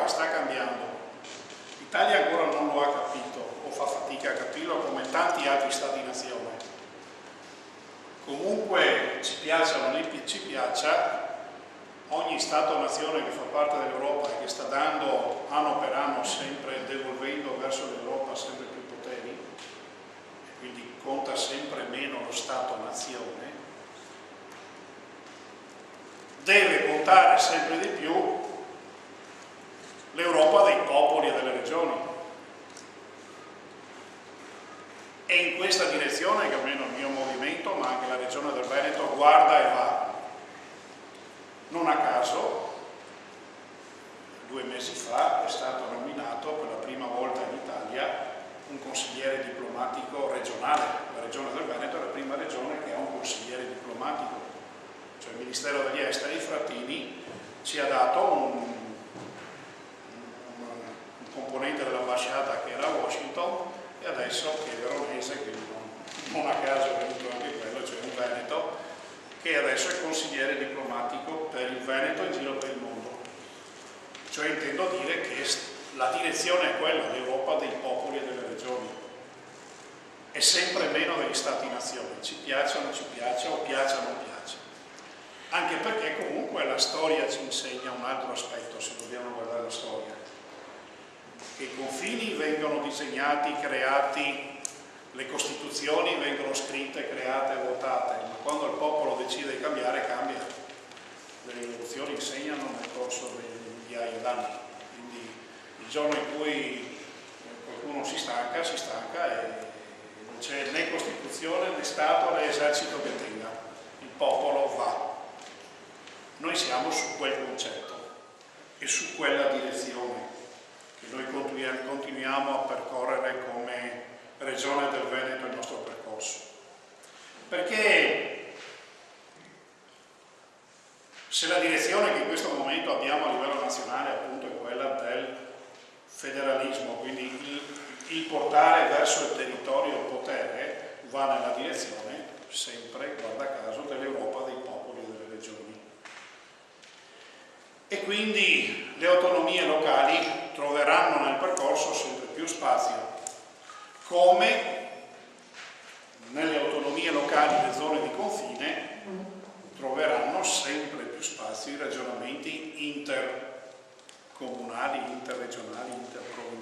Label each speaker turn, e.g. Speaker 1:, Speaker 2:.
Speaker 1: che sta cambiando. L'Italia ancora non lo ha capito, o fa fatica a capirlo, come tanti altri stati-nazione. Comunque, ci piaccia o non ci piaccia, ogni Stato-nazione che fa parte dell'Europa e che sta dando anno per anno, sempre devolvendo verso l'Europa sempre più poteri, e quindi conta sempre meno lo Stato-nazione, deve contare sempre di più l'Europa dei popoli e delle regioni. E in questa direzione che almeno il mio movimento, ma anche la regione del Veneto, guarda e va. Non a caso, 2 mesi fa è stato nominato per la prima volta in Italia un consigliere diplomatico regionale. La regione del Veneto è la prima regione che ha un consigliere diplomatico. Cioè il Ministero degli Esteri, Frattini, ci ha dato un componente dell'ambasciata che era a Washington, e adesso che è veronese, quindi non a caso è venuto anche quello, cioè un Veneto, che adesso è consigliere diplomatico per il Veneto in giro per il mondo. Cioè intendo dire che la direzione è quella, l'Europa dei popoli e delle regioni, e sempre meno degli stati-nazione, ci piaccia o non ci piaccia, o piaccia o non piaccia. Anche perché comunque la storia ci insegna un altro aspetto, se dobbiamo guardare la storia, che i confini vengono disegnati, creati, le costituzioni vengono scritte, create, votate, ma quando il popolo decide di cambiare, cambia. Le rivoluzioni insegnano nel corso degli migliaia d'anni, quindi il giorno in cui qualcuno si stanca e non c'è né Costituzione, né Stato, né esercito che tenga, il popolo va. Noi siamo su quel concetto e su quella direzione che noi continuiamo a percorrere come Regione del Veneto il nostro percorso. Perché se la direzione che in questo momento abbiamo a livello nazionale appunto è quella del federalismo, quindi il portare verso il territorio il potere, va nella direzione sempre, guarda caso, dell'Europa dei popoli e delle regioni. E quindi le autonomie locali troveranno nel percorso sempre più spazio, come nelle autonomie locali, le zone di confine, troveranno sempre più spazio i ragionamenti intercomunali, interregionali, interprovinciali.